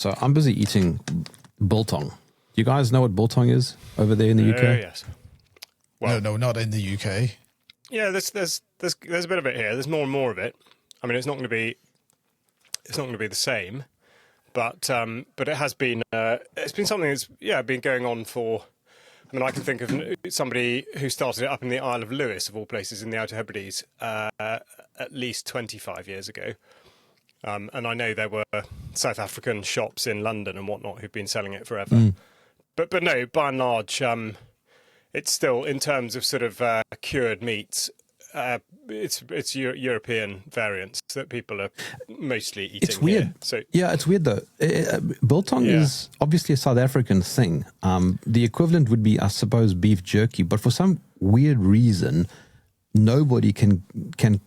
So I'm busy eating biltong. Do you guys know what biltong is over there in the UK? Yes. Well, No, not in the UK. yeah, there's a bit of it here. There's more and more of it. I mean, it's not going to be the same, but it has been it's been something that's been going on for. I mean, I can think of somebody who started it up in the Isle of Lewis, of all places, in the Outer Hebrides, at least 25 years ago. And I know there were South African shops in London and whatnot who've been selling it forever. But no, by and large, it's still, in terms of sort of cured meats, it's European variants that people are mostly eating. It's weird. Here. So yeah, it's weird though. Biltong is obviously a South African thing. The equivalent would be, I suppose, beef jerky. But for some weird reason, nobody can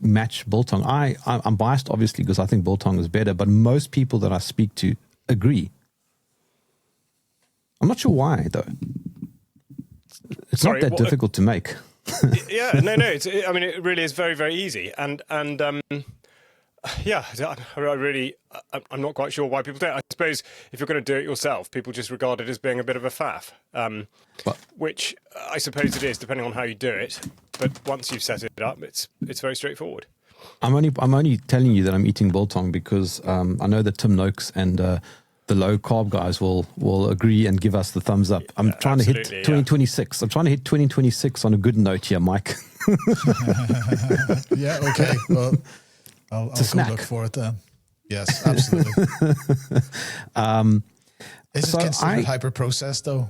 match biltong. I'm biased, obviously, because I think biltong is better. But most people that I speak to agree. I'm not sure why though. It's not that difficult to make. Yeah, no. I mean, it really is very, very easy, and yeah, I'm not quite sure why people do it. I suppose if you're going to do it yourself, people just regard it as being a bit of a faff, which I suppose it is, depending on how you do it. But once you've set it up, it's very straightforward. I'm only telling you that I'm eating biltong because I know that Tim Noakes and the low carb guys will agree and give us the thumbs up. I'm trying to hit 2026. I'm trying to hit 2026 on a good note here, Mike. Yeah, okay. Well, I'll go look for it then. Yes, absolutely. Is it considered hyper-processed though?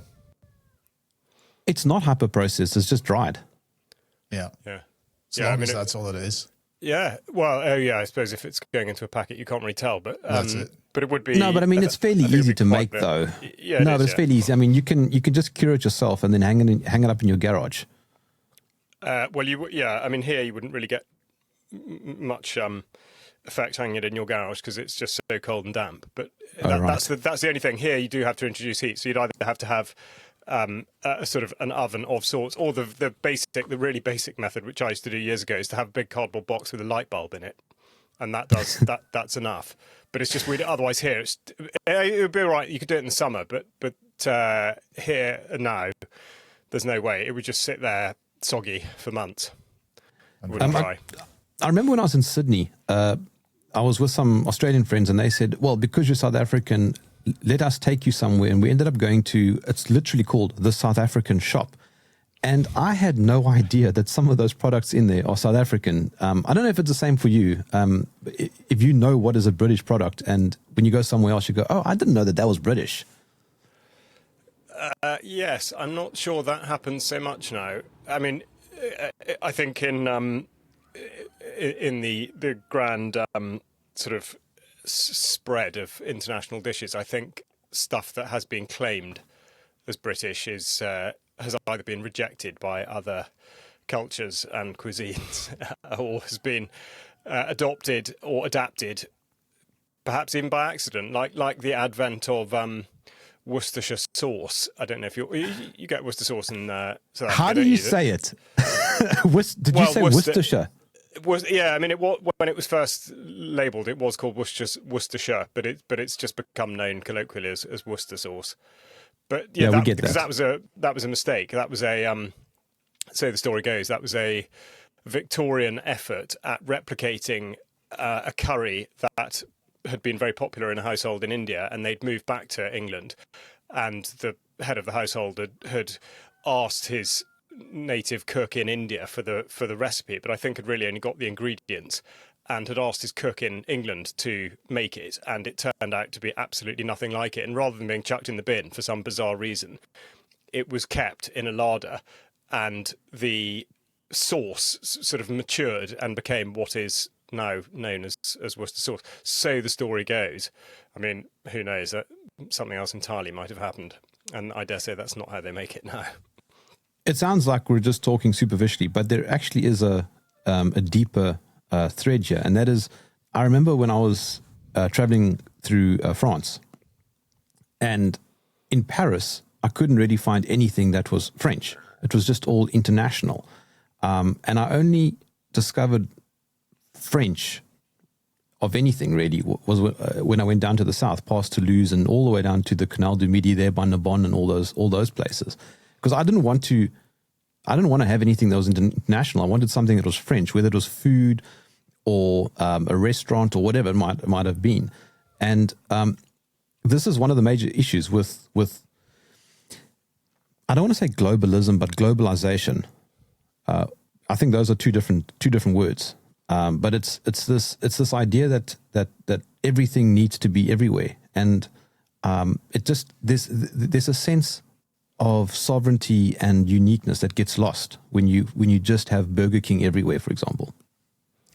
It's not hyper-processed. It's just dried. Yeah. Yeah. As long as that's all it is. Yeah. Well, I suppose if it's going into a packet, you can't really tell, but that's it. But it would be. No, but I mean, it's fairly easy to make, though. Yeah, no, but it's fairly easy. I mean, you can just cure it yourself and then hang it up in your garage. Well, I mean, here you wouldn't really get much effect hanging it in your garage because it's just so cold and damp. But that's the only thing. Here you do have to introduce heat, so you'd either have to have a sort of an oven of sorts, or the really basic method, which I used to do years ago, is to have a big cardboard box with a light bulb in it, and that's enough. But it's just weird. Otherwise, here it would be all right. You could do it in the summer, but here now, there's no way. It would just sit there soggy for months. I remember when I was in Sydney, I was with some Australian friends, and they said, "Well, because you're South African, let us take you somewhere." And we ended up going to, it's literally called the South African shop. And I had no idea that some of those products in there are South African. I don't know if it's the same for you. If you know what is a British product, and when you go somewhere else, you go, "Oh, I didn't know that was British." Yes, I'm not sure that happens so much now. I mean, I think in the grand sort of spread of international dishes, I think stuff that has been claimed as British has either been rejected by other cultures and cuisines or has been adopted or adapted, perhaps even by accident, like the advent of Worcestershire sauce. I don't know if you get Worcester sauce in South Africa. How do you say it? Did you say Worcestershire? I mean, when it was first labelled, it was called Worcestershire, but it's just become known colloquially as Worcester sauce. But we get that. Because that was a mistake. That was so the story goes, that was a Victorian effort at replicating a curry that had been very popular in a household in India, and they'd moved back to England, and the head of the household had asked his native cook in India for the recipe, but I think had really only got the ingredients, and had asked his cook in England to make it, and it turned out to be absolutely nothing like it. And rather than being chucked in the bin for some bizarre reason, it was kept in a larder, and the sauce sort of matured and became what is now known as Worcester sauce. So the story goes. I mean, who knows? That something else entirely might have happened, and I dare say that's not how they make it now. It sounds like we're just talking superficially, but there actually is a deeper thread here, and that is, I remember when I was traveling through France, and in Paris, I couldn't really find anything that was French. It was just all international, and I only discovered French of anything really was when I went down to the south, past Toulouse and all the way down to the Canal du Midi there by Narbonne and all those places, because I didn't want to have anything that was international. I wanted something that was French, whether it was food or a restaurant or whatever it might have been. And this is one of the major issues with I don't want to say globalism, but globalization. I think those are two different words. But it's this idea that everything needs to be everywhere, and it just there's a sense of sovereignty and uniqueness that gets lost when you just have Burger King everywhere, for example.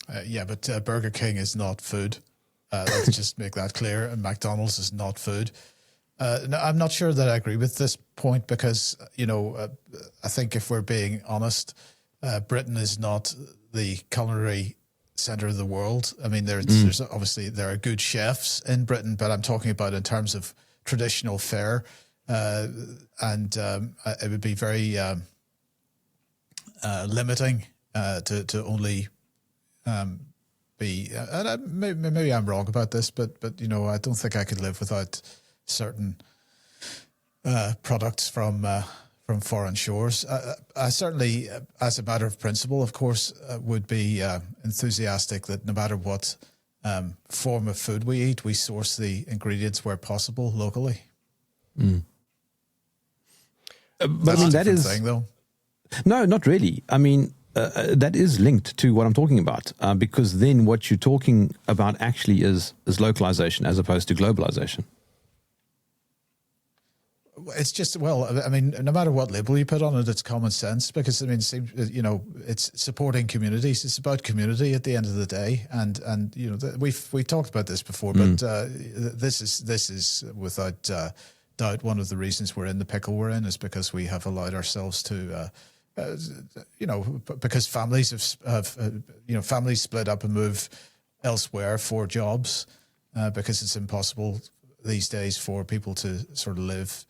But Burger King is not food. Let's just make that clear. And McDonald's is not food. No, I'm not sure that I agree with this point because, I think if we're being honest, Britain is not the culinary center of the world. I mean, there's obviously there are good chefs in Britain, but I'm talking about in terms of traditional fare, and it would be very limiting to only be. And maybe I'm wrong about this, but I don't think I could live without certain products from foreign shores. I certainly, as a matter of principle, of course, would be enthusiastic that no matter what form of food we eat, we source the ingredients where possible locally. Mm. But I mean, that is thing, though. No, not really. I mean, that is linked to what I'm talking about, because then what you're talking about actually is localization as opposed to globalization. It's just, I mean, no matter what label you put on it, it's common sense because, I mean, it's supporting communities. It's about community at the end of the day. And we've talked about this before, but this is without doubt one of the reasons we're in the pickle we're in is because we have allowed ourselves to, because families have families split up and move elsewhere for jobs because it's impossible these days for people to sort of live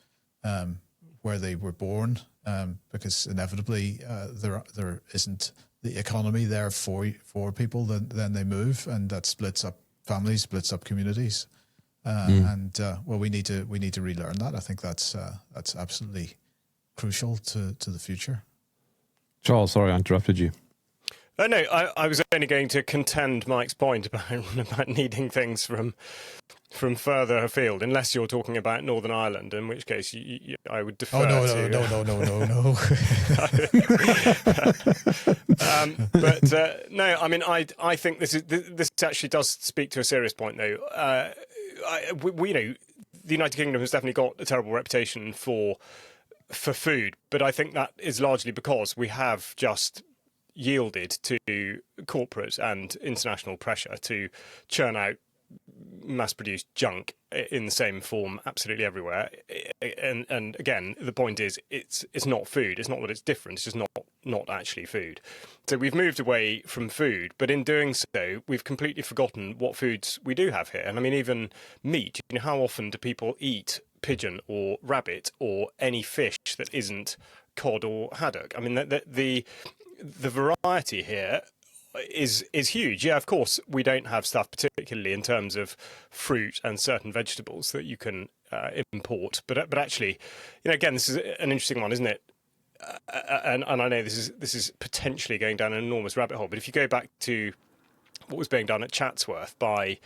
where they were born, because inevitably there isn't the economy there for people. Then they move, and that splits up families, splits up communities, and we need to relearn that. I think that's absolutely crucial to the future. Charles, sorry I interrupted you. No, I was only going to contend Mike's point about needing things from further afield, unless you're talking about Northern Ireland, in which case I would defer to... No. No, I mean, I think this actually does speak to a serious point, though. The United Kingdom has definitely got a terrible reputation for food, but I think that is largely because we have just yielded to corporate and international pressure to churn out mass-produced junk in the same form absolutely everywhere. And again, the point is, it's not food. It's not that it's different. It's just not actually food. So we've moved away from food, but in doing so, we've completely forgotten what foods we do have here. And I mean, even meat. How often do people eat pigeon or rabbit or any fish that isn't cod or haddock? I mean, the variety here is huge. Yeah, of course, we don't have stuff, particularly in terms of fruit and certain vegetables that you can import. But actually, again, this is an interesting one, isn't it? And I know this is potentially going down an enormous rabbit hole. But if you go back to what was being done at Chatsworth by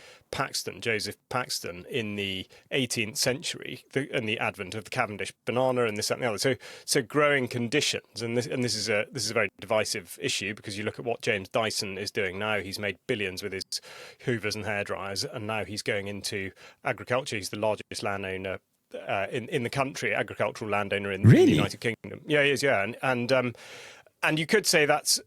Joseph Paxton in the 18th century, and the advent of the Cavendish banana and this, that, and the other. So growing conditions, and this is a very divisive issue because you look at what James Dyson is doing now. He's made billions with his hoovers and hairdryers, and now he's going into agriculture. He's the largest landowner in the country, agricultural landowner in the United Kingdom. Yeah, he is. Yeah, and you could say that's.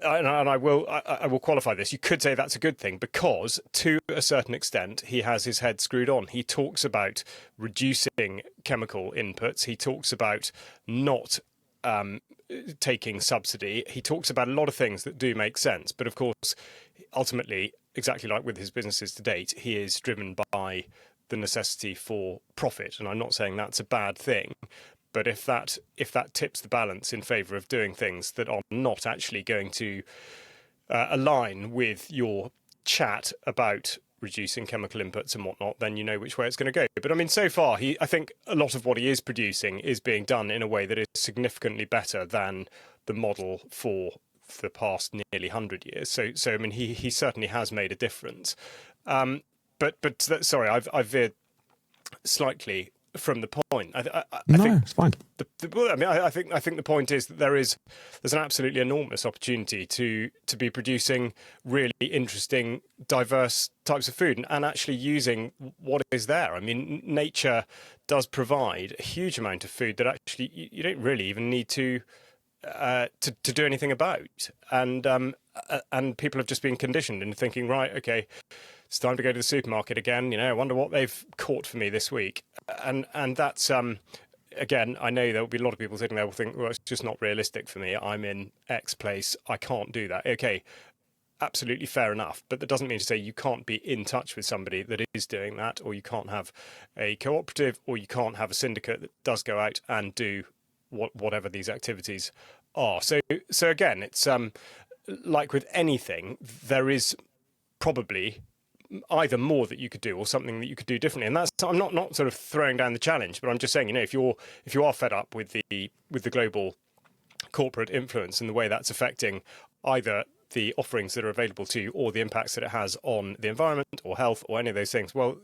And I will qualify this. You could say that's a good thing because, to a certain extent, he has his head screwed on. He talks about reducing chemical inputs. He talks about not taking subsidy. He talks about a lot of things that do make sense. But of course, ultimately, exactly like with his businesses to date, he is driven by the necessity for profit. And I'm not saying that's a bad thing. But if that tips the balance in favour of doing things that are not actually going to align with your chat about reducing chemical inputs and whatnot, then you know which way it's going to go. But I mean, so far, I think a lot of what he is producing is being done in a way that is significantly better than the model for the past nearly 100 years. So I mean, he certainly has made a difference. Sorry, I've veered slightly from the point. I think it's fine. I think the point is that there's an absolutely enormous opportunity to be producing really interesting, diverse types of food and actually using what is there. I mean, nature does provide a huge amount of food that actually you don't really even need to do anything about, and people have just been conditioned into thinking, right, okay, it's time to go to the supermarket again. I wonder what they've caught for me this week, and that's again, I know there will be a lot of people sitting there will think, well, it's just not realistic for me. I'm in X place, I can't do that. Okay, absolutely fair enough, but that doesn't mean to say you can't be in touch with somebody that is doing that, or you can't have a cooperative, or you can't have a syndicate that does go out and do whatever these activities are. So again, it's like with anything, there is probably either more that you could do or something that you could do differently. And that's, I'm not sort of throwing down the challenge, but I'm just saying, if you are fed up with the global corporate influence and the way that's affecting either the offerings that are available to you or the impacts that it has on the environment or health or any of those things, well,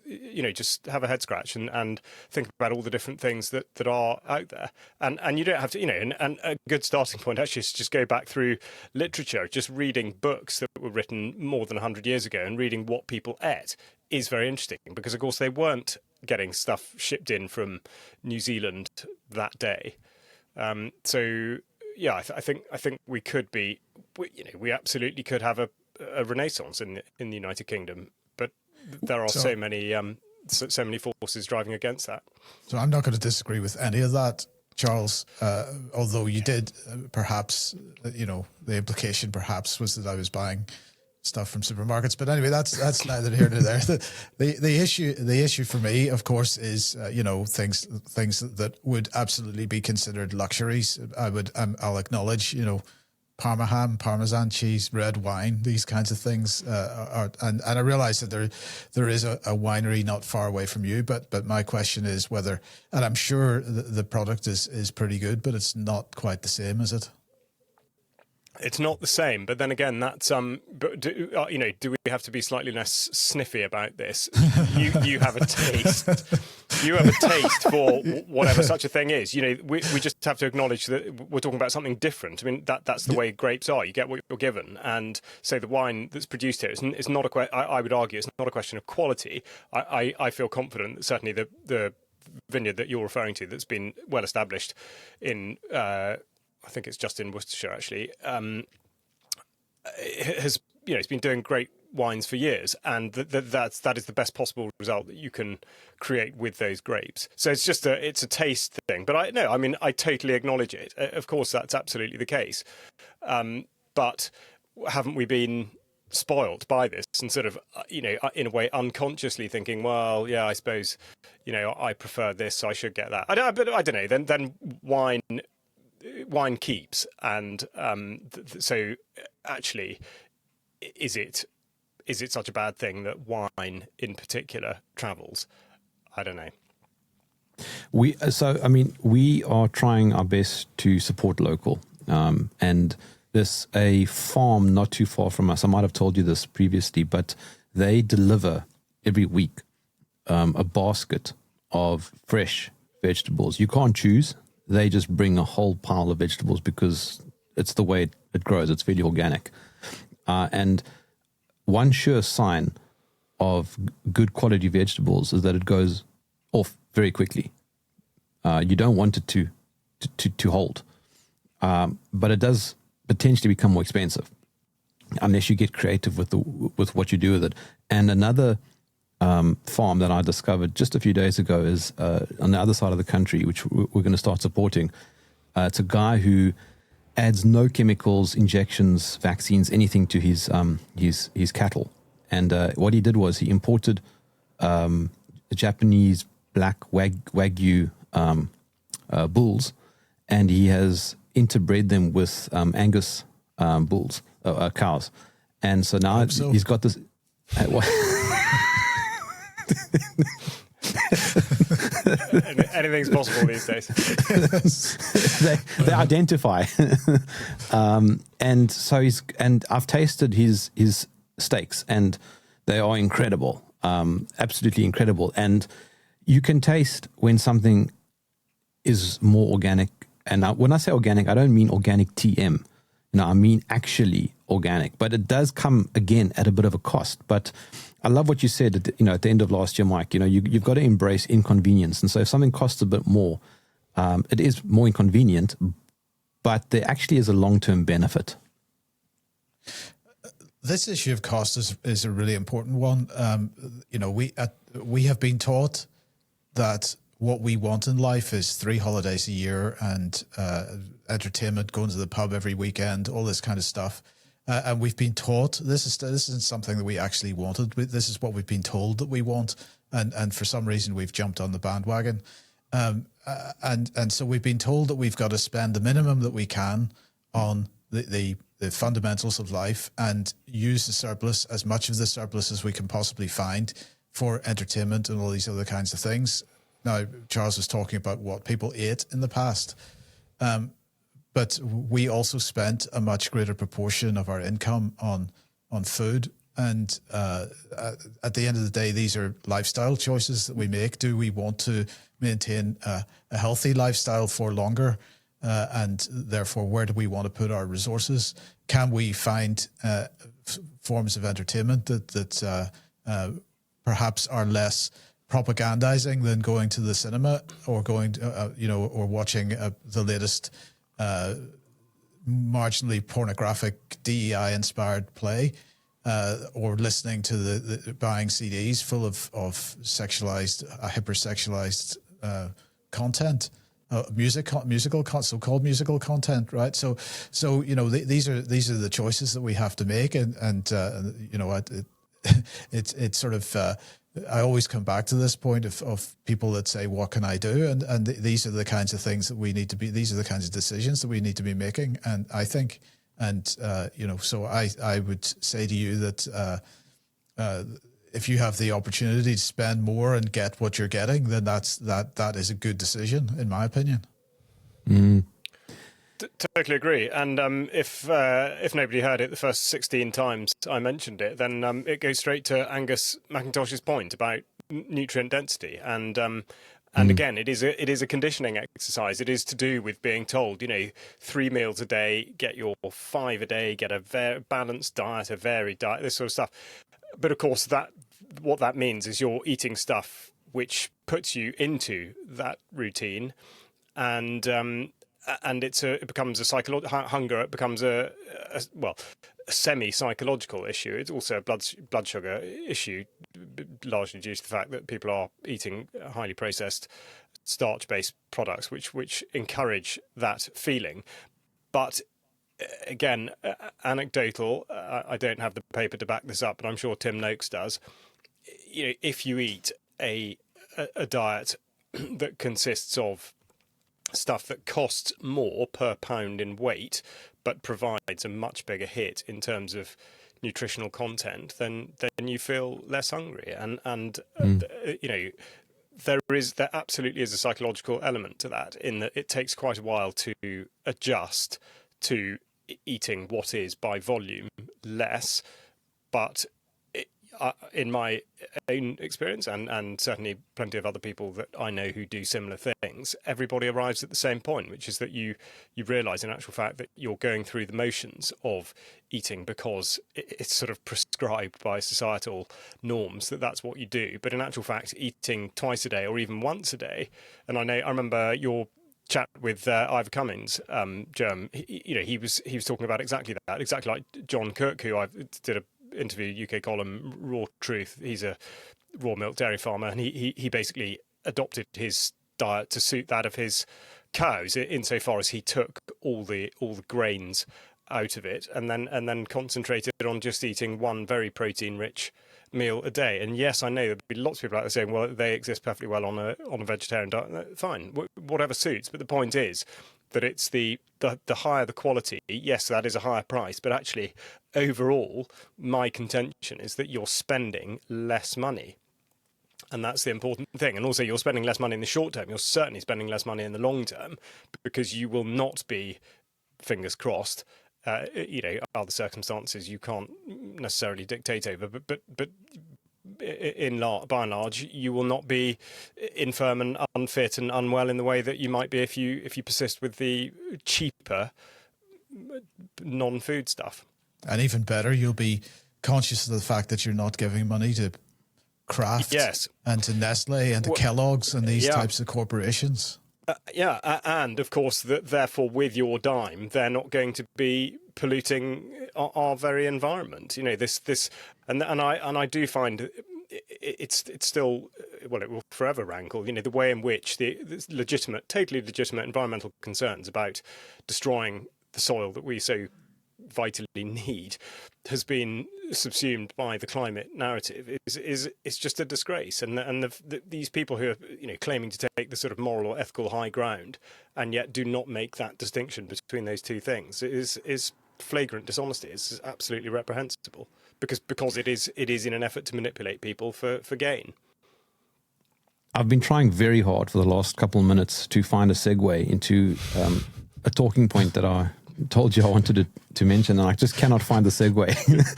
just have a head scratch and think about all the different things that are out there. And you don't have to, and a good starting point actually is just go back through literature. Just reading books that were written more than 100 years ago and reading what people ate is very interesting, because of course they weren't getting stuff shipped in from New Zealand that day. Yeah, I think we could be, we absolutely could have a renaissance in the United Kingdom, but there are so many forces driving against that. So I'm not going to disagree with any of that, Charles. Although you did, perhaps, the implication perhaps was that I was buying stuff from supermarkets. But anyway, that's neither here nor there. The issue for me, of course, is things that would absolutely be considered luxuries. I'll acknowledge, Parma ham, Parmesan cheese, red wine, these kinds of things and I realize that there is a winery not far away from you, but my question is whether, and I'm sure the product is pretty good, but it's not quite the same, is it? It's not the same, but then again, that's But do we have to be slightly less sniffy about this? You have a taste. You have a taste for whatever such a thing is. We just have to acknowledge that we're talking about something different. I mean, that's the way grapes are. You get what you're given, and so the wine that's produced here is not I would argue it's not a question of quality. I feel confident that certainly the vineyard that you're referring to, that's been well established in. I think it's just in Worcestershire, actually. It's been doing great wines for years, and that is the best possible result that you can create with those grapes. So it's just it's a taste thing. But I totally acknowledge it. Of course, that's absolutely the case. But haven't we been spoilt by this and sort of, in a way unconsciously thinking, well, yeah, I suppose, I prefer this, so I should get that. But I don't know. Then wine keeps, and so actually, is it such a bad thing that wine in particular travels? I don't know. We are trying our best to support local, and there's a farm not too far from us. I might have told you this previously, but they deliver every week a basket of fresh vegetables. You can't choose. They just bring a whole pile of vegetables because it's the way it grows. It's fairly organic. And one sure sign of good quality vegetables is that it goes off very quickly. You don't want it to hold. But it does potentially become more expensive unless you get creative with what you do with it. And another farm that I discovered just a few days ago is on the other side of the country, which we're going to start supporting. It's a guy who adds no chemicals, injections, vaccines, anything to his cattle. And what he did was he imported the Japanese black Wagyu bulls, and he has interbred them with Angus bulls, cows. And so now he's got this. Anything's possible these days. they identify, and so I've tasted his steaks, and they are incredible, absolutely incredible. And you can taste when something is more organic. And when I say organic, I don't mean organic TM. I mean actually organic. But it does come again at a bit of a cost. But I love what you said at the end of last year, Mike. You've got to embrace inconvenience. And so if something costs a bit more, it is more inconvenient, but there actually is a long-term benefit. This issue of cost is a really important one. We have been taught that what we want in life is 3 holidays a year and entertainment, going to the pub every weekend, all this kind of stuff. And we've been taught this isn't something that we actually wanted. This is what we've been told that we want, and for some reason we've jumped on the bandwagon. And so we've been told that we've got to spend the minimum that we can on the fundamentals of life and use the surplus, as much of the surplus as we can possibly find, for entertainment and all these other kinds of things. Now, Charles was talking about what people ate in the past. But we also spent a much greater proportion of our income on food. And at the end of the day, these are lifestyle choices that we make. Do we want to maintain a healthy lifestyle for longer? And therefore, where do we want to put our resources? Can we find forms of entertainment that perhaps are less propagandizing than going to the cinema or going to, or watching the latest marginally pornographic DEI-inspired play, or listening to the buying CDs full of sexualized, hypersexualized content, so-called musical content, right? So these are the choices that we have to make, and it's sort of. I always come back to this point of people that say, what can I do? And these are the kinds of things that we need to be, these are the kinds of decisions that we need to be making. And I think, so I would say to you that if you have the opportunity to spend more and get what you're getting, then that is a good decision, in my opinion. Mm. Totally agree. And if nobody heard it the first 16 times I mentioned it, then it goes straight to Angus McIntosh's point about nutrient density. And again, it is a conditioning exercise. It is to do with being told, 3 meals a day, get your 5 a day, get a balanced diet, a varied diet, this sort of stuff. But of course, what that means is you're eating stuff which puts you into that routine, and it becomes a psychological hunger. It becomes a semi-psychological issue. It's also a blood sugar issue, largely due to the fact that people are eating highly processed starch-based products, which encourage that feeling. But again, anecdotal. I don't have the paper to back this up, but I'm sure Tim Noakes does. If you eat a diet that consists of stuff that costs more per pound in weight, but provides a much bigger hit in terms of nutritional content, then you feel less hungry. And there absolutely is a psychological element to that, in that it takes quite a while to adjust to eating what is by volume less, but in my own experience, and certainly plenty of other people that I know who do similar things, everybody arrives at the same point, which is that you realise in actual fact that you're going through the motions of eating because it's sort of prescribed by societal norms that that's what you do. But in actual fact, eating twice a day or even once a day, and I remember your chat with Ivor Cummins, Jerm, he was talking about exactly that, exactly like John Kirk, who I did a interview, UK column, Raw Truth. He's a raw milk dairy farmer, and he basically adopted his diet to suit that of his cows, insofar as he took all the grains out of it, and then concentrated on just eating one very protein rich meal a day. And yes, I know there'll be lots of people out there saying, well, they exist perfectly well on a vegetarian diet. Fine, whatever suits. But the point is that it's the higher the quality, yes, that is a higher price, but actually overall my contention is that you're spending less money. And that's the important thing. And also you're spending less money in the short term. You're certainly spending less money in the long term, because you will not be, fingers crossed, other circumstances you can't necessarily dictate over, but by and large, you will not be infirm and unfit and unwell in the way that you might be if you persist with the cheaper non-food stuff. And even better, you'll be conscious of the fact that you're not giving money to Kraft, yes, and to Nestle and to Kellogg's and these types of corporations. And of course, therefore, with your dime, they're not going to be polluting our very environment. And I do find it's still, well, it will forever rankle. The way in which the totally legitimate environmental concerns about destroying the soil that we so vitally need has been subsumed by the climate narrative is just a disgrace. And these people who are claiming to take the sort of moral or ethical high ground and yet do not make that distinction between those two things is flagrant dishonesty. It's absolutely reprehensible because it is in an effort to manipulate people for gain. I've been trying very hard for the last couple of minutes to find a segue into a talking point that I told you I wanted to mention, and I just cannot find the segue.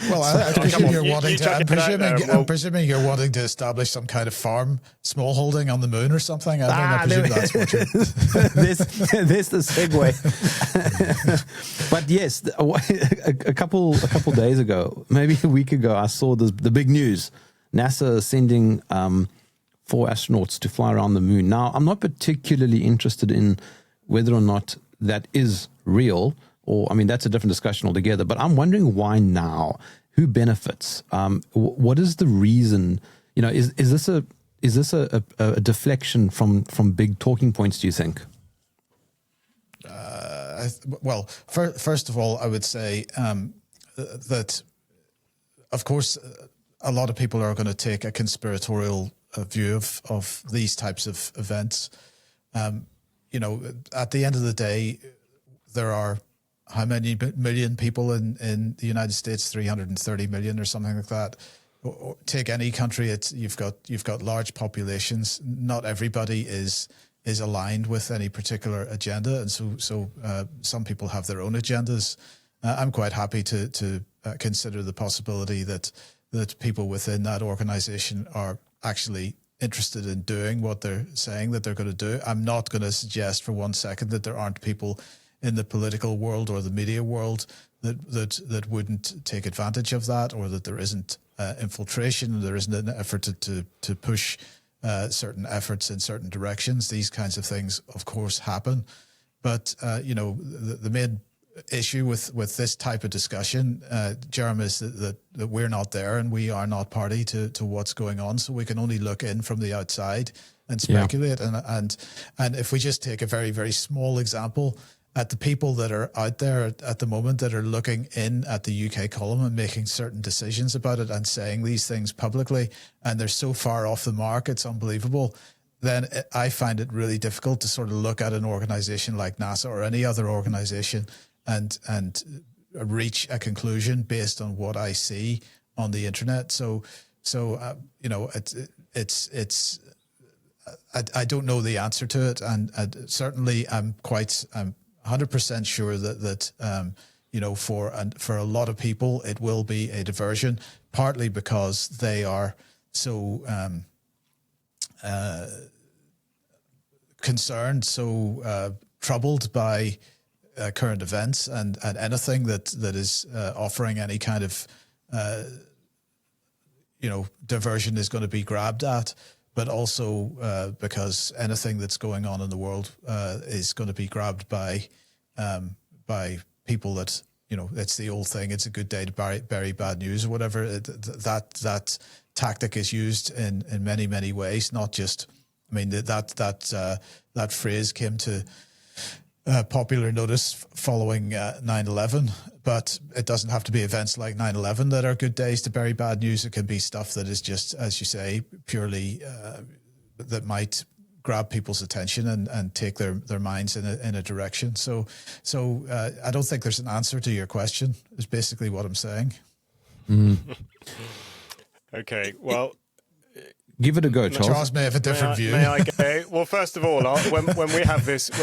Well, I presume you're wanting to. I'm presuming you're wanting to establish some kind of farm, smallholding on the moon or something. I presume that's what you're. There's the segue. But yes, a couple days ago, maybe a week ago, I saw the big news: NASA sending 4 astronauts to fly around the moon. Now, I'm not particularly interested in whether or not that is real, or that's a different discussion altogether. But I'm wondering why now? Who benefits? What is the reason? Is this a deflection from big talking points? Do you think? Well, first of all, I would say that, of course, a lot of people are going to take a conspiratorial view of these types of events. At the end of the day, there are how many million people in the United States? 330 million or something like that. Or take any country, you've got large populations. Not everybody is aligned with any particular agenda, and so some people have their own agendas. I'm quite happy to consider the possibility that people within that organization are actually interested in doing what they're saying that they're going to do. I'm not going to suggest for 1 second that there aren't people in the political world or the media world that wouldn't take advantage of that, or that there isn't infiltration, there isn't an effort to push certain efforts in certain directions. These kinds of things, of course, happen. But, the main issue with this type of discussion, Jerm, is that we're not there and we are not party to what's going on. So we can only look in from the outside and speculate. Yeah. And if we just take a very, very small example, at the people that are out there at the moment that are looking in at the UK column and making certain decisions about it and saying these things publicly, and they're so far off the mark, it's unbelievable, then I find it really difficult to sort of look at an organization like NASA or any other organization and reach a conclusion based on what I see on the internet. So I don't know the answer to it, and certainly I'm 100% sure that for a lot of people it will be a diversion, partly because they are so concerned, so troubled by current events and anything that is offering any kind of diversion is going to be grabbed at. But also because anything that's going on in the world is going to be grabbed by people that, it's the old thing, it's a good day to bury bad news or whatever. That tactic is used in many, many ways, not just, that phrase came to popular notice following 9/11, but it doesn't have to be events like 9/11 that are good days to bury bad news. It can be stuff that is just, as you say, purely that might grab people's attention and take their minds in a direction. So I don't think there's an answer to your question, is basically what I'm saying. Okay, well, give it a go, Charles. Charles may have a different view. May I go? Well, first of all, when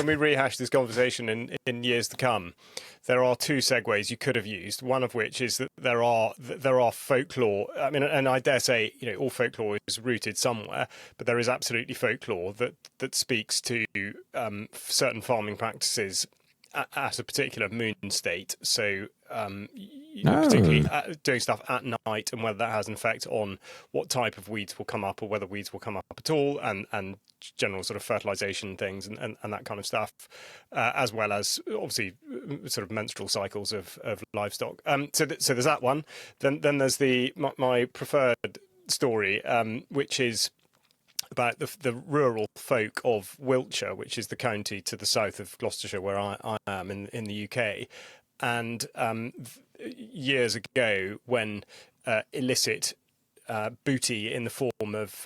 we rehash this conversation in years to come, there are two segues you could have used. One of which is that there are folklore. I mean, and I dare say, all folklore is rooted somewhere, but there is absolutely folklore that speaks to certain farming practices at a particular moon state. So, particularly doing stuff at night, and whether that has an effect on what type of weeds will come up, or whether weeds will come up at all, and general sort of fertilization things and that kind of stuff, as well as obviously sort of menstrual cycles of livestock. So there's that one. Then there's my preferred story, which is about the rural folk of Wiltshire, which is the county to the south of Gloucestershire, where I am in the UK. And years ago, when illicit booty in the form of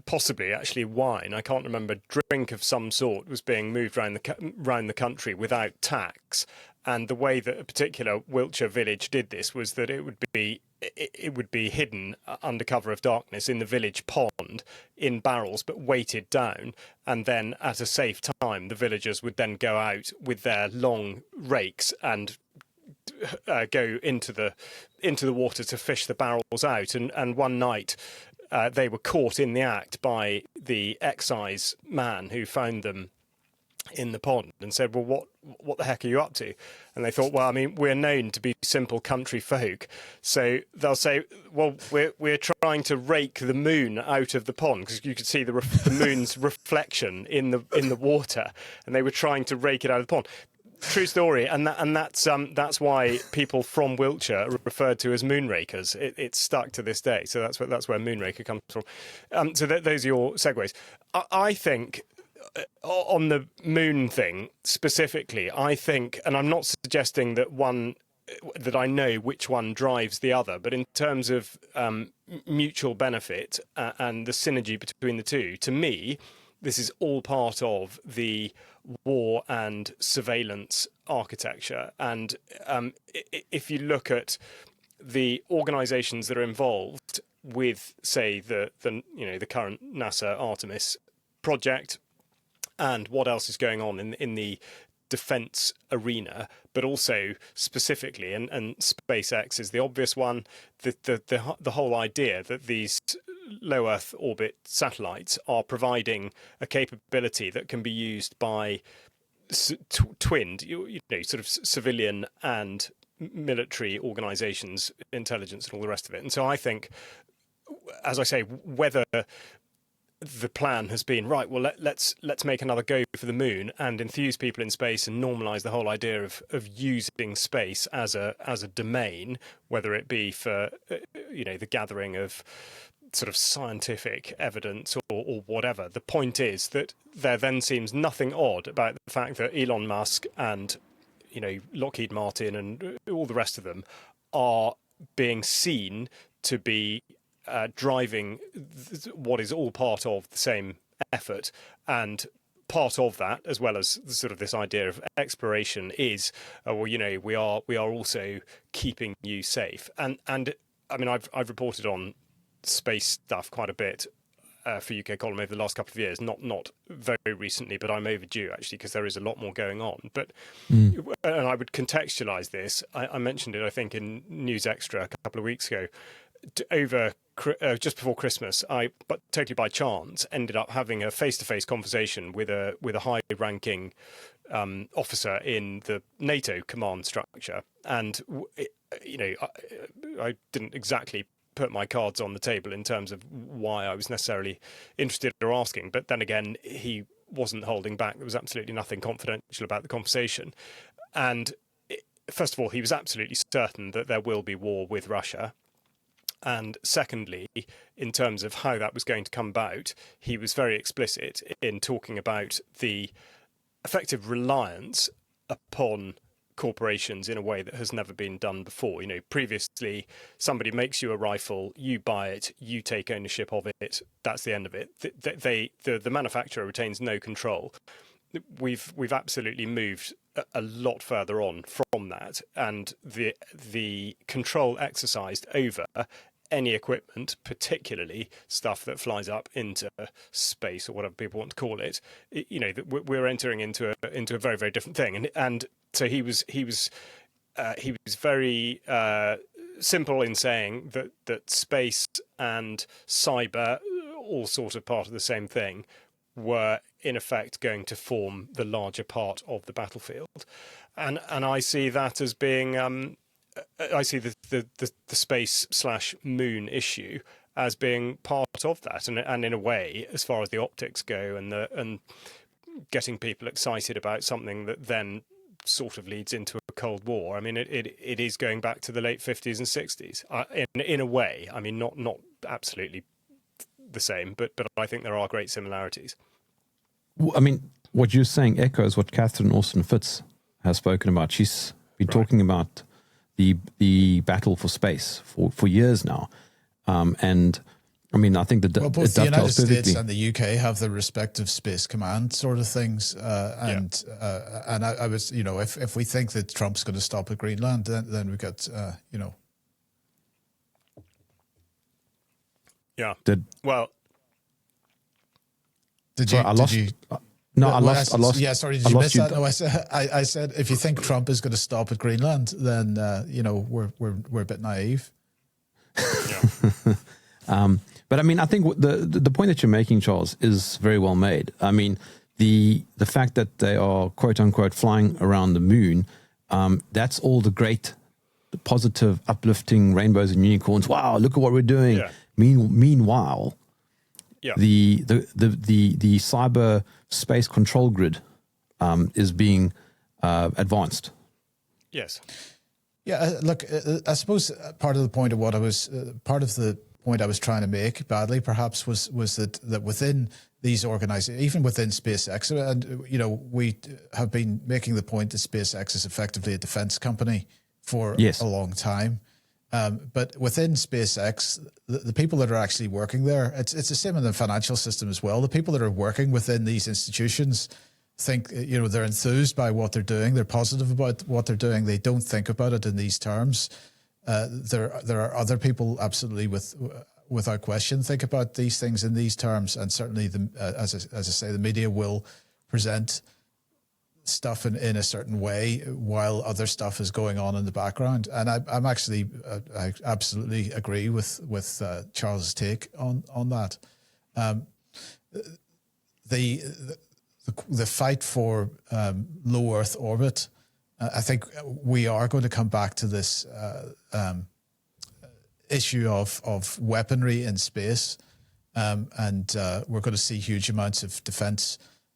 possibly actually wine, I can't remember, drink of some sort was being moved around the country without tax. And the way that a particular Wiltshire village did this was that it would be hidden under cover of darkness in the village pond in barrels, but weighted down. And then at a safe time, the villagers would then go out with their long rakes and go into the water to fish the barrels out. And one night they were caught in the act by the excise man who found them in the pond and said, well, what the heck are you up to? And they thought, well, I mean, we're known to be simple country folk. So they'll say, well, we're trying to rake the moon out of the pond, because you could see the moon's reflection in the water, and they were trying to rake it out of the pond. True story, and that's why people from Wiltshire are referred to as moonrakers. It's stuck to this day, so that's where moonraker comes from. So those are your segues. I think on the moon thing specifically, I think, and I'm not suggesting that I know which one drives the other, but in terms of mutual benefit and the synergy between the two, to me, this is all part of the war and surveillance architecture. And if you look at the organisations that are involved with, say, the current NASA Artemis project, and what else is going on in the defence arena, but also specifically, and SpaceX is the obvious one, the whole idea that these low Earth orbit satellites are providing a capability that can be used by twinned, sort of civilian and military organisations, intelligence and all the rest of it. And so I think, as I say, whether the plan has been right, well, let's make another go for the moon and enthuse people in space and normalise the whole idea of using space as a domain, whether it be for the gathering of sort of scientific evidence or whatever. The point is that there then seems nothing odd about the fact that Elon Musk and Lockheed Martin and all the rest of them are being seen to be driving what is all part of the same effort. And part of that, as well as sort of this idea of exploration, is we are also keeping you safe. And I mean, I've reported on space stuff quite a bit for UK Column over the last couple of years, not very recently, but I'm overdue actually, because there is a lot more going on. But and I would contextualise this. I mentioned it, I think, in News Extra a couple of weeks ago. Over just before Christmas, but totally by chance, ended up having a face-to-face conversation with a high-ranking officer in the NATO command structure, and I didn't exactly put my cards on the table in terms of why I was necessarily interested or asking, but then again, he wasn't holding back. There was absolutely nothing confidential about the conversation, and first of all, he was absolutely certain that there will be war with Russia. And secondly, in terms of how that was going to come about, he was very explicit in talking about the effective reliance upon corporations in a way that has never been done before. Previously, somebody makes you a rifle, you buy it, you take ownership of it. That's the end of it. The manufacturer retains no control. We've absolutely moved a lot further on from that, and the control exercised over any equipment, particularly stuff that flies up into space or whatever people want to call it, we're entering into a very, very different thing. And so he was very simple in saying that space and cyber, all sort of part of the same thing, were in effect going to form the larger part of the battlefield. And I see that as being I see the space/moon issue as being part of that, and in a way, as far as the optics go, and getting people excited about something that then sort of leads into a Cold War. I mean, it is going back to the late 50s and 60s in a way. I mean, not absolutely the same, but I think there are great similarities. I mean, what you're saying echoes what Catherine Austin-Fitts has spoken about. She's been talking about the battle for space for years now, and I mean, I think that both the United States and the UK have the respective space command sort of things, and I was, if we think that Trump's going to stop at Greenland, then we've got, yeah. Did you? I lost. Yeah, sorry. Did you miss that? No, I said if you think Trump is going to stop at Greenland, then we're a bit naive. Yeah. But I mean, I think the point that you're making, Charles, is very well made. I mean, the fact that they are quote unquote flying around the moon, that's all the great, the positive, uplifting rainbows and unicorns. Wow, look at what we're doing. Yeah. Meanwhile, yeah. the cyber space control grid is being advanced. Yes. Yeah. Look, I suppose part of the point of what I was point I was trying to make badly, perhaps, was that within these organizations, even within SpaceX, and we have been making the point that SpaceX is effectively a defense company for a long time. But within SpaceX, the people that are actually working there, it's the same in the financial system as well. The people that are working within these institutions think, they're enthused by what they're doing. They're positive about what they're doing. They don't think about it in these terms. There are other people absolutely without question think about these things in these terms, and certainly as I say, the media will present stuff in a certain way while other stuff is going on in the background. And I'm actually I absolutely agree with Charles' take on that. The fight for low Earth orbit. I think we are going to come back to this issue of weaponry in space, and we're going to see huge amounts of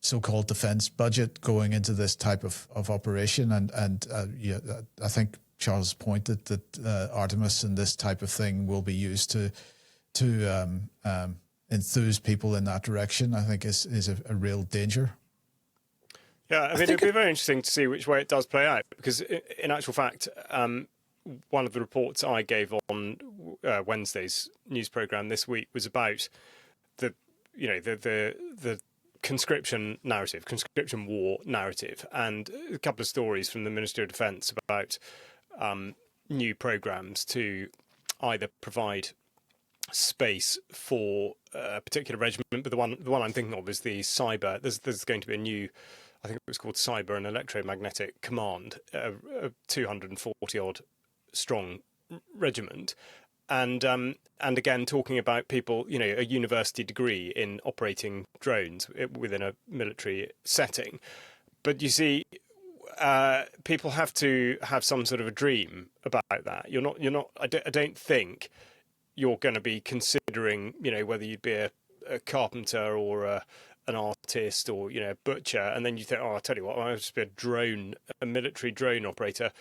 so-called defense budget going into this type of operation. And I think Charles' point that Artemis and this type of thing will be used to enthuse people in that direction, I think is a real danger. Yeah, I mean, it'd be very interesting to see which way it does play out, because in actual fact, one of the reports I gave on Wednesday's news program this week was about the conscription war narrative, and a couple of stories from the Ministry of Defence about new programs to either provide space for a particular regiment, but the one I'm thinking of is the cyber. There's going to be a new, I think it was called Cyber and Electromagnetic Command, a 240 odd strong regiment, and again talking about people, a university degree in operating drones within a military setting. But you see, people have to have some sort of a dream about that. You're not. I don't think you're going to be considering, whether you'd be a carpenter or an artist or a butcher, and then you think, I'll tell you what, I'll just be a military drone operator.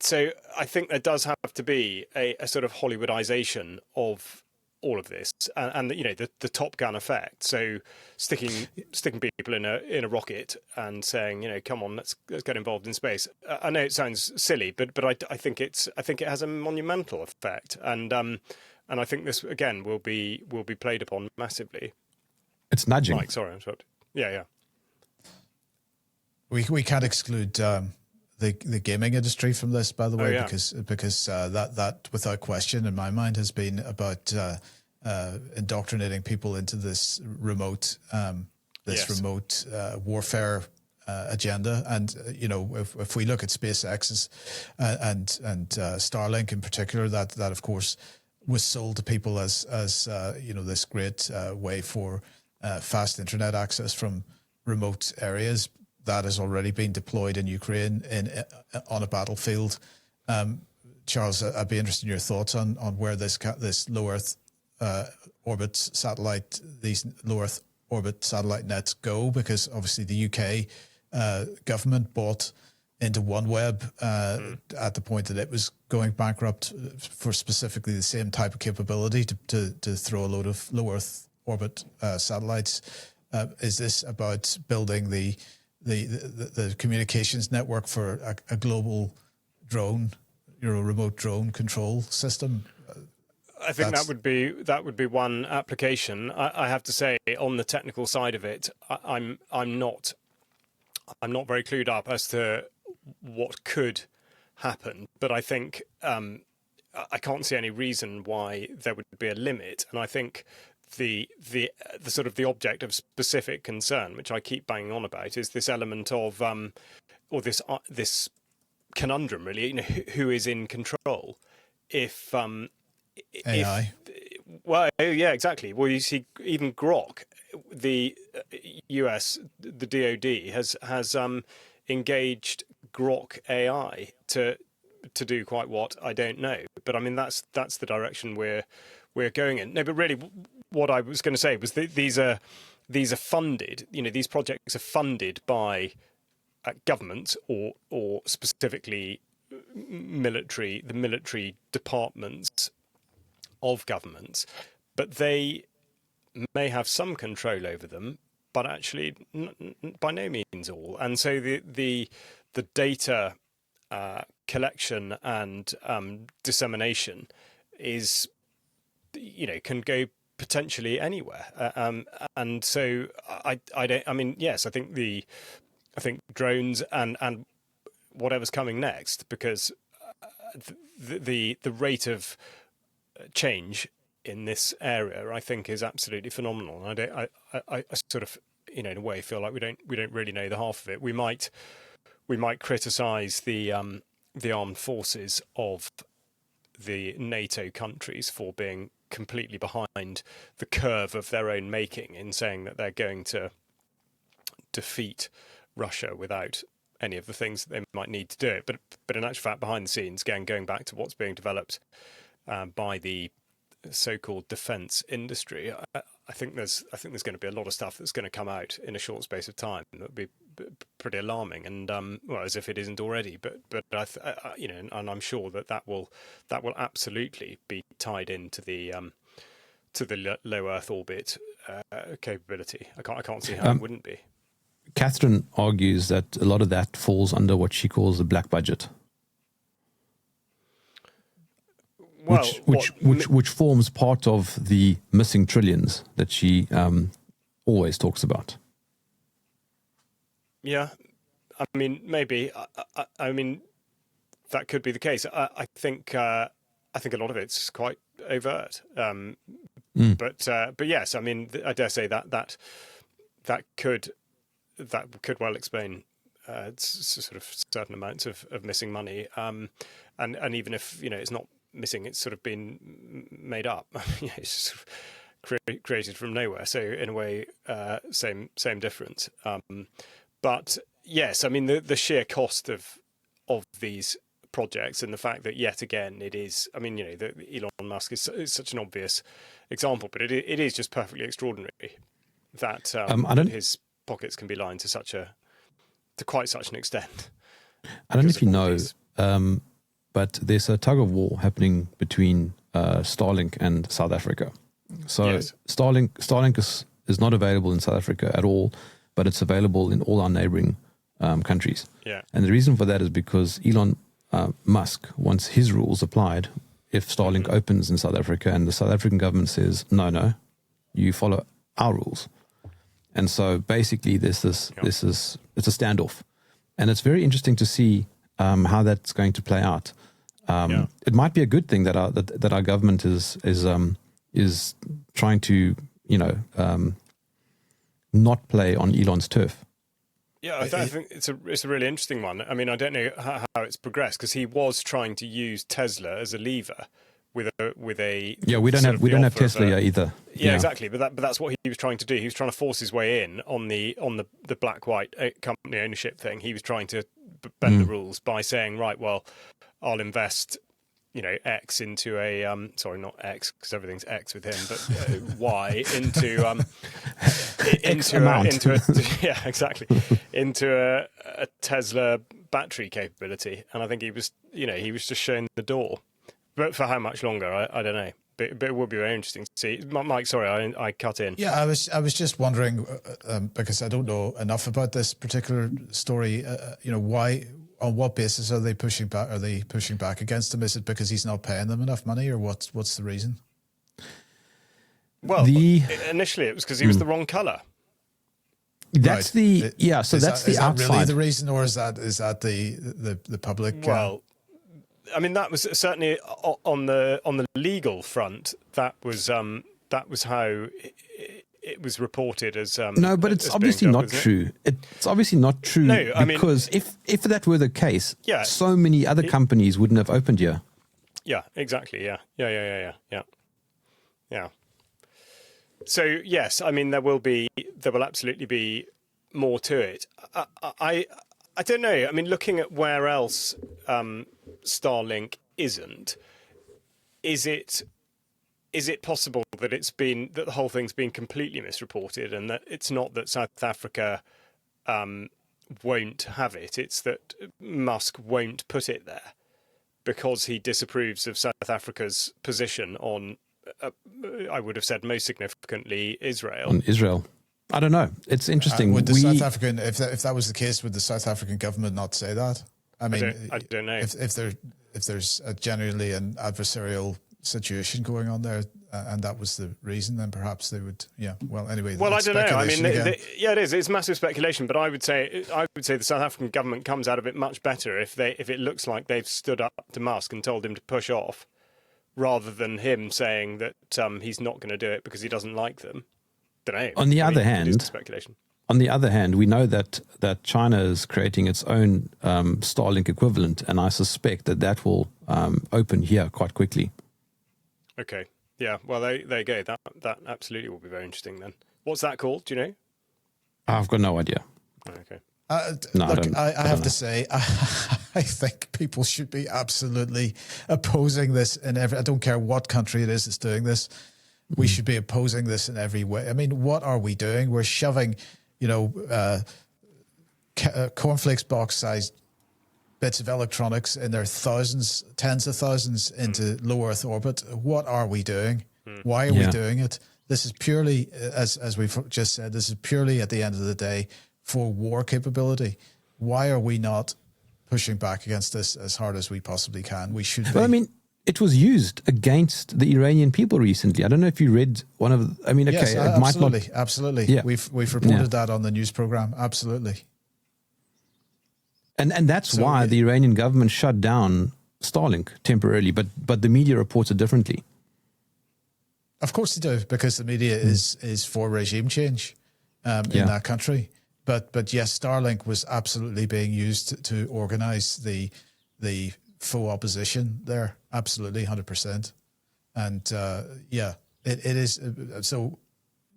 So I think there does have to be a sort of Hollywoodization of all of this, and the Top Gun effect. So sticking people in a rocket and saying, come on, let's get involved in space. I know it sounds silly, but I think it has a monumental effect, and I think this again will be played upon massively. It's nudging. Mike, sorry, I'm sorry. Yeah. We can't exclude the gaming industry from this, by the way, because that without question in my mind has been about indoctrinating people into this remote warfare agenda. And if we look at SpaceX and Starlink in particular, that of course was sold to people as this great way for fast internet access from remote areas. That has already been deployed in Ukraine on a battlefield. Charles, I'd be interested in your thoughts on where this low Earth orbit satellite, these low Earth orbit satellite nets go, because obviously the UK government bought into OneWeb at the point that it was going bankrupt for specifically the same type of capability to throw a load of low Earth orbit satellites. Is this about building the communications network for a global drone, remote drone control system? I think that would be one application. I have to say, on the technical side of it, I'm not very clued up as to what could happen. But I think I can't see any reason why there would be a limit, and I think the sort of the object of specific concern, which I keep banging on about, is this element of or this conundrum, really. Who is in control? If AI. Well, yeah, exactly. Well, you see, even Grok, the US, the DoD has engaged Grok AI to do quite what, I don't know. But I mean, that's the direction we're going in. No, but really, what I was going to say was that these are funded. These projects are funded by governments or specifically the military departments of governments, but they may have some control over them, but actually by no means all. And so the data collection and dissemination is, can go potentially anywhere. And so I think drones and whatever's coming next, because the rate of change in this area, I think, is absolutely phenomenal. And I sort of, in a way, feel like we don't really know the half of it. We might criticise the armed forces of the NATO countries for being completely behind the curve of their own making, in saying that they're going to defeat Russia without any of the things that they might need to do it. But in actual fact, behind the scenes, going back to what's being developed by the so-called defence industry, I think there's going to be a lot of stuff that's going to come out in a short space of time that would be pretty alarming, and as if it isn't already. But and I'm sure that will absolutely be tied into the low Earth orbit capability. I can't see how it wouldn't be. Catherine argues that a lot of that falls under what she calls the black budget. Well, which forms part of the missing trillions that she always talks about. Yeah, I mean, maybe. I mean, that could be the case. I think a lot of it's quite overt. But yes, I mean, I dare say that could well explain sort of certain amounts of missing money. And even if it's not missing, it's sort of been made up. It's sort of created from nowhere. So in a way, same difference. But yes, I mean the sheer cost of these projects, and the fact that yet again it is. I mean, that Elon Musk is such an obvious example, but it is just perfectly extraordinary that his pockets can be lined to quite such an extent. I don't know if you know. But there's a tug of war happening between Starlink and South Africa. So Yes. Starlink is not available in South Africa at all, but it's available in all our neighboring countries. Yeah. And the reason for that is because Elon Musk wants his rules applied if Starlink opens in South Africa, and the South African government says, no, you follow our rules. And so basically it's a standoff. And it's very interesting to see how that's going to play out. It might be a good thing that our government is trying to, not play on Elon's turf. Yeah, I think it's a really interesting one. I mean, I don't know how it's progressed, because he was trying to use Tesla as a lever with a we don't have Tesla either. Yeah, exactly. But that's what he was trying to do. He was trying to force his way in on the black-white company ownership thing. He was trying to bend the rules by saying, right, well, I'll invest, X into a sorry, not X, because everything's X with him, but Y into a Tesla battery capability. And I think he was just showing the door. But for how much longer, I don't know. But it would be very interesting to see. Mike, sorry, I cut in. Yeah, I was just wondering, because I don't know enough about this particular story. Why, on what basis are they pushing back? Are they pushing back against him? Is it because he's not paying them enough money, or what's the reason? Well, initially it was because he was the wrong colour. That's the outside. Is that really the reason, or is that the public? Well, I mean, that was certainly on the legal front. That was how it was reported as. No, but it's obviously not true. It's obviously not true. No, I mean, because if that were the case, so many other companies wouldn't have opened here. Yeah, exactly. Yeah. So yes, I mean there will absolutely be more to it. I don't know. I mean, looking at where else Starlink isn't, is it possible that that the whole thing's been completely misreported, and that it's not that South Africa won't have it, it's that Musk won't put it there because he disapproves of South Africa's position on, I would have said most significantly, Israel. On Israel. I don't know. It's interesting. Would the South African, if that was the case, would the South African government not say that? I mean, I don't know. If there's genuinely an adversarial situation going on there, and that was the reason, then perhaps they would. Yeah. Well, anyway. Well, I don't know. I mean, it is. It's massive speculation, but I would say the South African government comes out of it much better if it looks like they've stood up to Musk and told him to push off, rather than him saying that he's not going to do it because he doesn't like them. Don't know. On the other hand, speculation. On the other hand, we know that China is creating its own Starlink equivalent, and I suspect that will open here quite quickly. Okay. Yeah. Well, there you go. That absolutely will be very interesting then. What's that called? Do you know? I've got no idea. Okay. Look, I have to say, I think people should be absolutely opposing this in every. I don't care what country it is that's doing this. We should be opposing this in every way. I mean, what are we doing? We're shoving, cornflakes box-sized bits of electronics in their thousands, tens of thousands into low Earth orbit. What are we doing? Why are we doing it? This is purely, as we've just said, this is purely at the end of the day for war capability. Why are we not pushing back against this as hard as we possibly can? We should be. Well, I mean, it was used against the Iranian people recently. I don't know if you read one of. I mean, okay, yes, it might not. Absolutely. Yeah. We've reported that on the news program. Absolutely. And that's why the Iranian government shut down Starlink temporarily, but the media reports it differently. Of course they do, because the media is for regime change in that country. But yes, Starlink was absolutely being used to organize the faux opposition there. Absolutely, 100%. And it is. So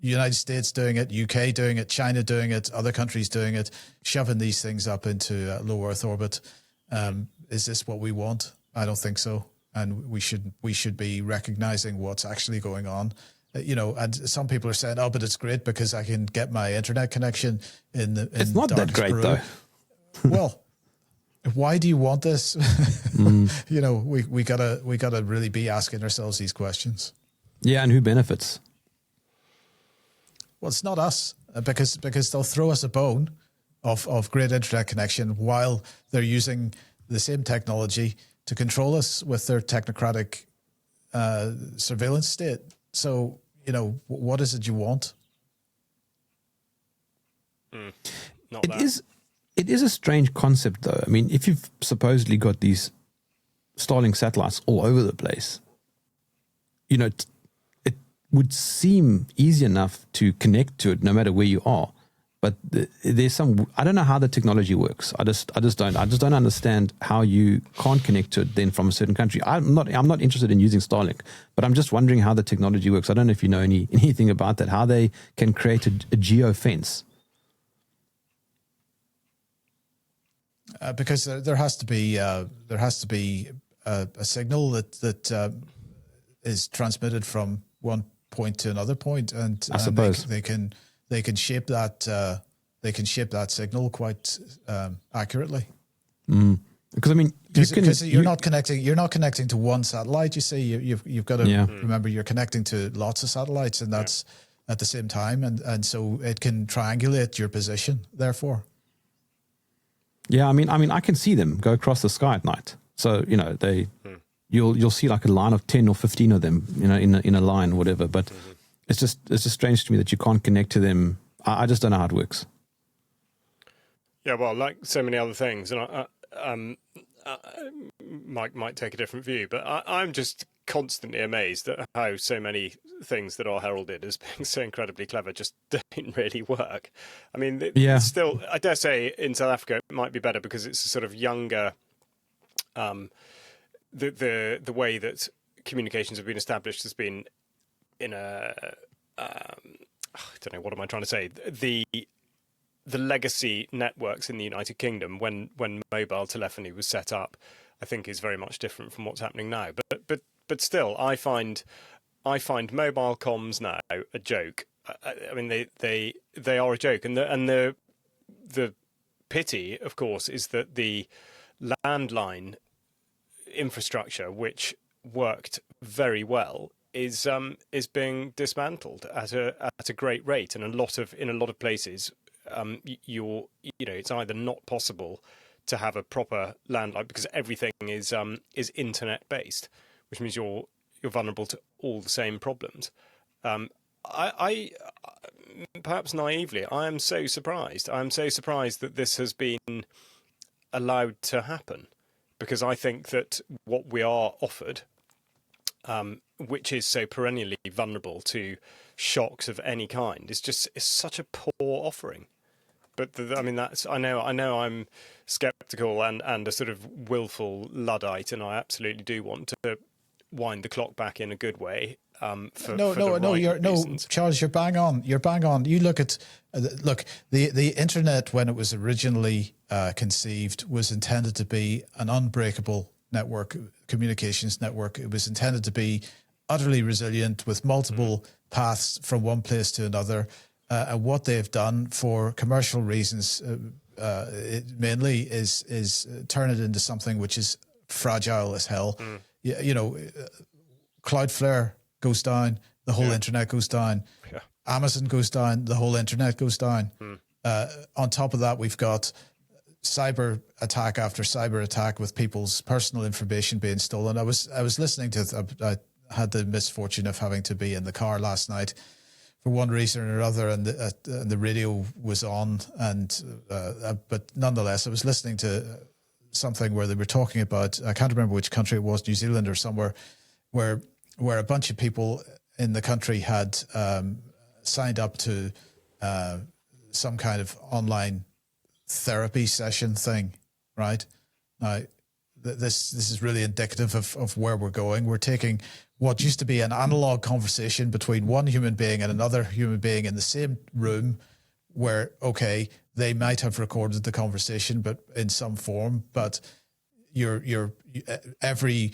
United States doing it, UK doing it, China doing it, other countries doing it, shoving these things up into low Earth orbit. Is this what we want? I don't think so. And we should be recognizing what's actually going on. And some people are saying, "Oh, but it's great because I can get my internet connection in the." It's not that great, though. Well, why do you want this? We gotta really be asking ourselves these questions. Yeah, and who benefits? Well, it's not us because they'll throw us a bone of great internet connection while they're using the same technology to control us with their technocratic surveillance state. So, what is it you want? It is a strange concept, though. I mean, if you've supposedly got these Starlink satellites all over the place, it would seem easy enough to connect to it no matter where you are. But there's I don't know how the technology works. I just don't understand how you can't connect to it then from a certain country. I'm not interested in using Starlink, but I'm just wondering how the technology works. I don't know if you know anything about that, how they can create a geo fence. Because there has to be a signal that is transmitted from one point to another point, and I suppose they can shape that signal quite accurately. Because I mean, you're not connecting to one satellite. You see, you've got to remember you're connecting to lots of satellites, and that's at the same time, and so it can triangulate your position. Therefore. Yeah, I mean, I can see them go across the sky at night. So you'll see like a line of 10 or 15 of them, in a line, or whatever. But it's just strange to me that you can't connect to them. I just don't know how it works. Yeah, well, like so many other things, and Mike might take a different view, but I'm just constantly amazed at how so many things that are heralded as being so incredibly clever just don't really work. I mean, still, I dare say in South Africa it might be better because it's a sort of younger, the way that communications have been established has been in a, I don't know, what am I trying to say? The legacy networks in the United Kingdom when mobile telephony was set up, I think is very much different from what's happening now. But still, I find mobile comms now a joke. I mean, they are a joke, and the pity, of course, is that the landline infrastructure, which worked very well, is being dismantled at a great rate, and in a lot of places, it's either not possible to have a proper landline because everything is internet based, which means you're vulnerable to all the same problems. I perhaps naively, I am so surprised. I'm so surprised that this has been allowed to happen, because I think that what we are offered, which is so perennially vulnerable to shocks of any kind, is such a poor offering. But I know I'm sceptical and a sort of willful Luddite, and I absolutely do want to wind the clock back in a good way. Charles, you're bang on. You look at the internet when it was originally conceived was intended to be an unbreakable network, communications network. It was intended to be utterly resilient with multiple paths from one place to another. And what they've done for commercial reasons, mainly, is turn it into something which is fragile as hell. Cloudflare goes down, the whole internet goes down. Yeah. Amazon goes down, the whole internet goes down. On top of that, we've got cyber attack after cyber attack with people's personal information being stolen. I was listening to. I had the misfortune of having to be in the car last night for one reason or another, and the radio was on, but nonetheless, I was listening to something where they were talking about, I can't remember which country it was, New Zealand or somewhere, where a bunch of people in the country had signed up to some kind of online therapy session thing, right? Now, this is really indicative of where we're going. We're taking what used to be an analog conversation between one human being and another human being in the same room, where, okay, they might have recorded the conversation, but in some form, but every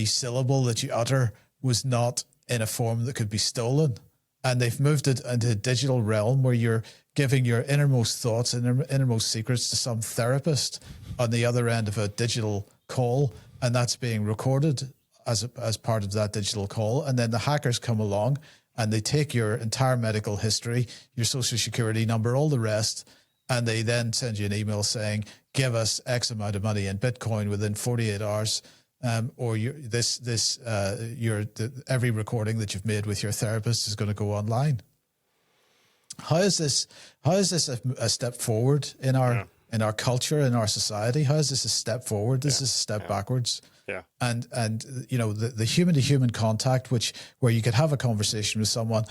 syllable that you utter was not in a form that could be stolen. And they've moved it into a digital realm where you're giving your innermost thoughts and innermost secrets to some therapist on the other end of a digital call, and that's being recorded as part of that digital call. And then the hackers come along and they take your entire medical history, your social security number, all the rest, and they then send you an email saying, give us X amount of money in Bitcoin within 48 hours, or every recording that you've made with your therapist is going to go online. How is this a step forward in our culture, in our society? How is this a step forward? This is a step backwards. Yeah. And you know, the human to human contact, where you could have a conversation with someone,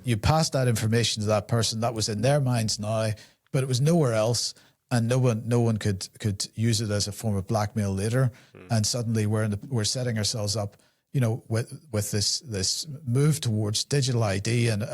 you pass that information to that person that was in their minds now, but it was nowhere else, and no one could use it as a form of blackmail later. And suddenly we're setting ourselves up, you know, with this move towards digital ID and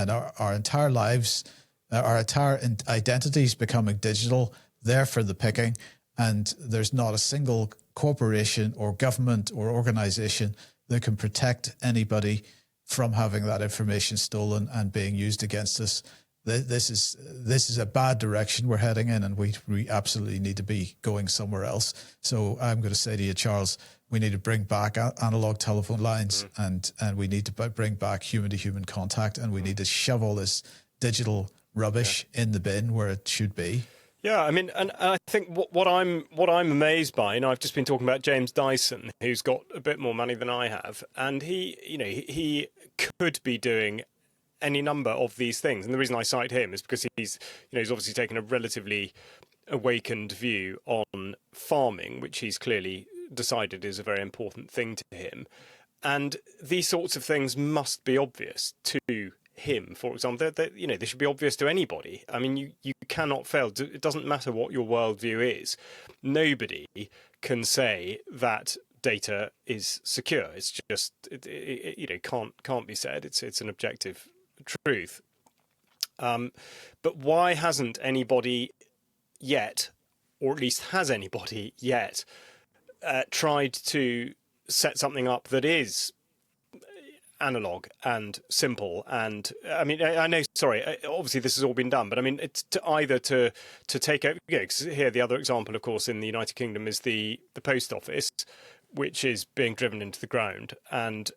our entire lives, our entire identities becoming digital, there for the picking, and there's not a single corporation or government or organization that can protect anybody from having that information stolen and being used against us. This is a bad direction we're heading in, and we absolutely need to be going somewhere else. So I'm going to say to you, Charles, we need to bring back analog telephone lines, and we need to bring back human-to-human contact, and we need to shove all this digital rubbish in the bin where it should be. Yeah, I mean, and I think what I'm amazed by, and I've just been talking about James Dyson, who's got a bit more money than I have, and he could be doing any number of these things. And the reason I cite him is because he's obviously taken a relatively awakened view on farming, which he's clearly decided is a very important thing to him. And these sorts of things must be obvious to him, for example. They should be obvious to anybody. I mean, you cannot fail. It doesn't matter what your worldview is. Nobody can say that data is secure. It's just can't be said. It's an objective truth. But why hasn't anybody yet, or at least has anybody yet, tried to set something up that is analog and simple? And I mean, I know, sorry, obviously this has all been done, but I mean, it's to take over. Yeah, 'cause here the other example, of course, in the United Kingdom is the post office, which is being driven into the ground, and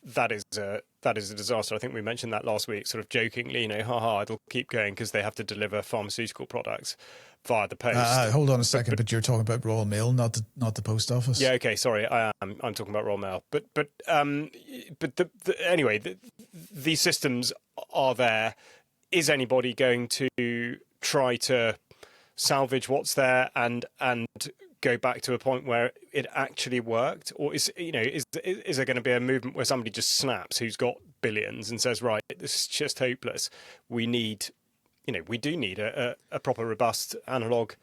that is a disaster. I think we mentioned that last week, sort of jokingly, it'll keep going because they have to deliver pharmaceutical products via the post. Hold on a second, but you're talking about Royal Mail, not the post office. Yeah, okay, sorry, I'm talking about Royal Mail, but anyway, these systems are there. Is anybody going to try to salvage what's there and go back to a point where it actually worked? Or is there going to be a movement where somebody just snaps, who's got billions, and says, right, this is just hopeless. We do need a proper, robust analog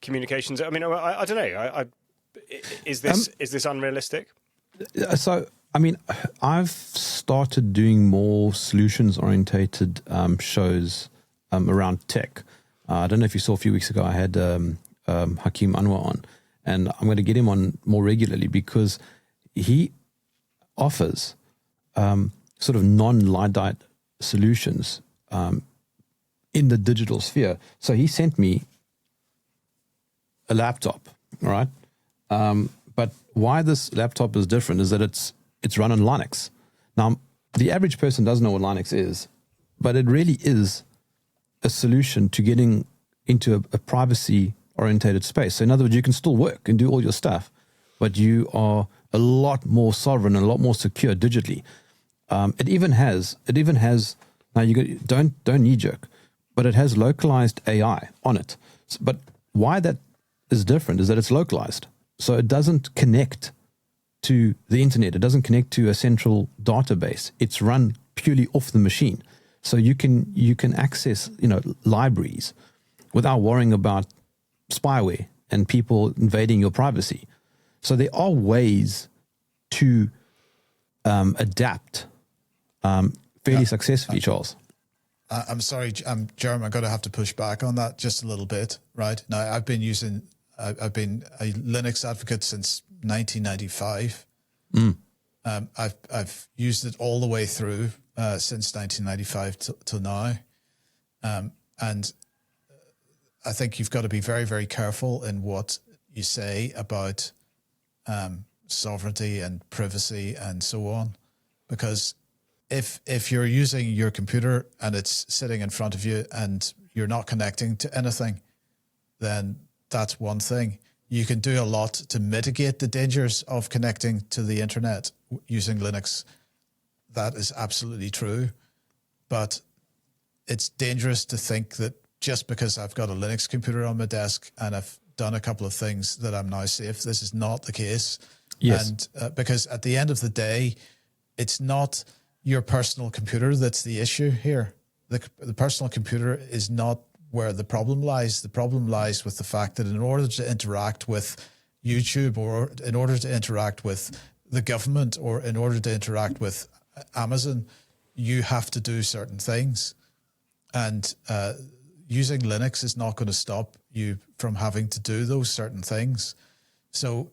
communications. I mean, I don't know. Is this unrealistic? So, I mean, I've started doing more solutions-orientated shows around tech. I don't know if you saw a few weeks ago, I had Hakeem Anwar on, and I'm going to get him on more regularly because he offers sort of non-Luddite solutions in the digital sphere. So he sent me a laptop, all right? But why this laptop is different is that it's run on Linux. Now, the average person doesn't know what Linux is, but it really is a solution to getting into a privacy-orientated space. So in other words, you can still work and do all your stuff, but you are a lot more sovereign and a lot more secure digitally. It even has now don't knee jerk, but it has localized AI on it. But why that is different is that it's localized. So it doesn't connect to the internet. It doesn't connect to a central database. It's run purely off the machine. So you can access, libraries without worrying about spyware and people invading your privacy. So there are ways to adapt fairly successfully, Charles. I'm sorry, Jerm, I'm going to have to push back on that just a little bit, right? Now, I've been a Linux advocate since 1995. I've used it all the way through since 1995 till now. And I think you've got to be very, very careful in what you say about sovereignty and privacy and so on, because if you're using your computer and it's sitting in front of you and you're not connecting to anything, then that's one thing. You can do a lot to mitigate the dangers of connecting to the internet using Linux. That is absolutely true. But it's dangerous to think that just because I've got a Linux computer on my desk and I've done a couple of things that I'm now safe. This is not the case. Yes. And because at the end of the day, it's not your personal computer that's the issue here. The personal computer is not where the problem lies. The problem lies with the fact that in order to interact with YouTube, or in order to interact with the government, or in order to interact with Amazon, you have to do certain things. And using Linux is not going to stop you from having to do those certain things. So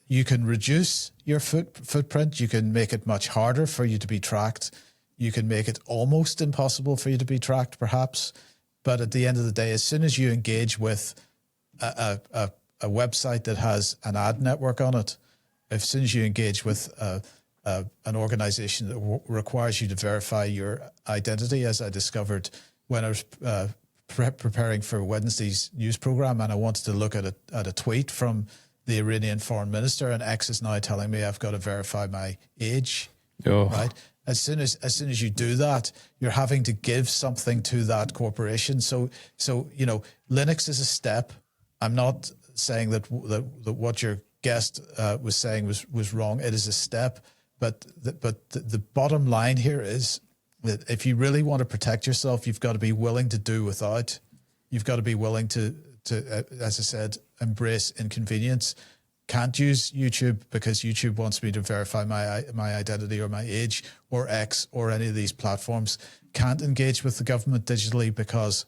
you can reduce your footprint. You can make it much harder for you to be tracked. You can make it almost impossible for you to be tracked, perhaps. But at the end of the day, as soon as you engage with a website that has an ad network on it, as soon as you engage with an organization that requires you to verify your identity, as I discovered when I was preparing for Wednesday's news program, and I wanted to look at a tweet from the Iranian foreign minister, and X is now telling me I've got to verify my age. Oh. Right. As soon as you do that, you're having to give something to that corporation. So Linux is a step. I'm not saying that what your guest was saying was wrong. It is a step, but the bottom line here is that if you really want to protect yourself, you've got to be willing to do without. You've got to be willing to as I said, embrace inconvenience. Can't use YouTube because YouTube wants me to verify my identity or my age, or X or any of these platforms. Can't engage with the government digitally because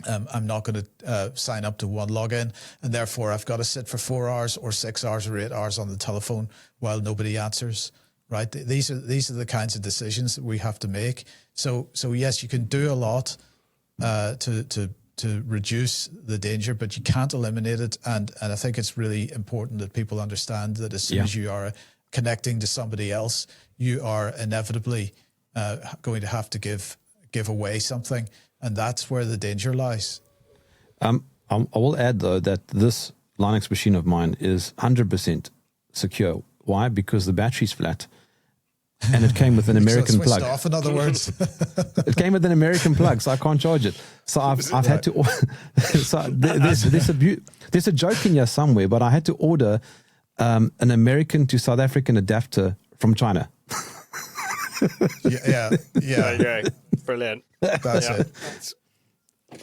I'm not going to sign up to one login, and therefore I've got to sit for 4 hours or 6 hours or 8 hours on the telephone while nobody answers. Right? These are the kinds of decisions that we have to make. So yes, you can do a lot to reduce the danger, but you can't eliminate it. And I think it's really important that people understand that as soon as you are connecting to somebody else, you are inevitably going to have to give away something, and that's where the danger lies. I will add though that this Linux machine of mine is 100% secure. Why? Because the battery's flat. And it came with an American plug. Off, in other words. It came with an American plug, so I can't charge it. So I've had to. So there's a joke in here somewhere, but I had to order an American to South African adapter from China. Yeah. There you go. Brilliant. That's it.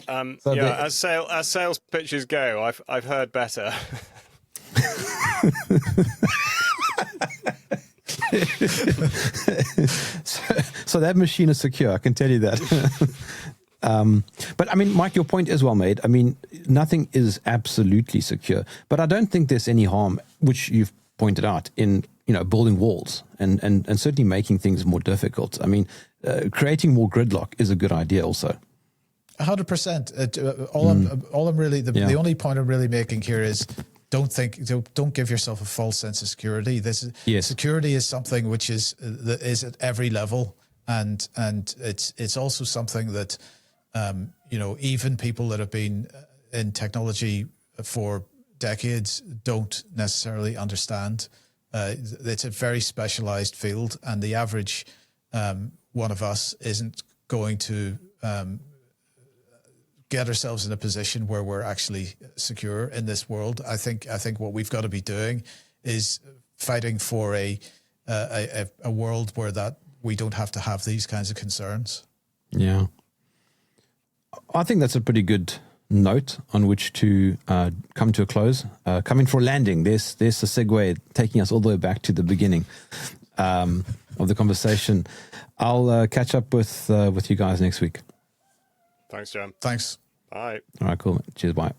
As sales pitches go, I've heard better. So that machine is secure, I can tell you that. But I mean, Mike, your point is well made. I mean, nothing is absolutely secure, but I don't think there's any harm, which you've pointed out, in building walls and certainly making things more difficult. I mean, creating more gridlock is a good idea also. 100%. All I'm really the only point I'm really making here is don't give yourself a false sense of security. Security is something which is at every level, and it's also something that even people that have been in technology for decades don't necessarily understand. It's a very specialized field, and the average one of us isn't going to get ourselves in a position where we're actually secure in this world. I think what we've got to be doing is fighting for a world where that we don't have to have these kinds of concerns. Yeah, I think that's a pretty good note on which to come to a close. Coming for a landing. There's a segue taking us all the way back to the beginning of the conversation. I'll catch up with you guys next week. Thanks, Jerm. Thanks. Bye. All right, cool. Cheers, bye.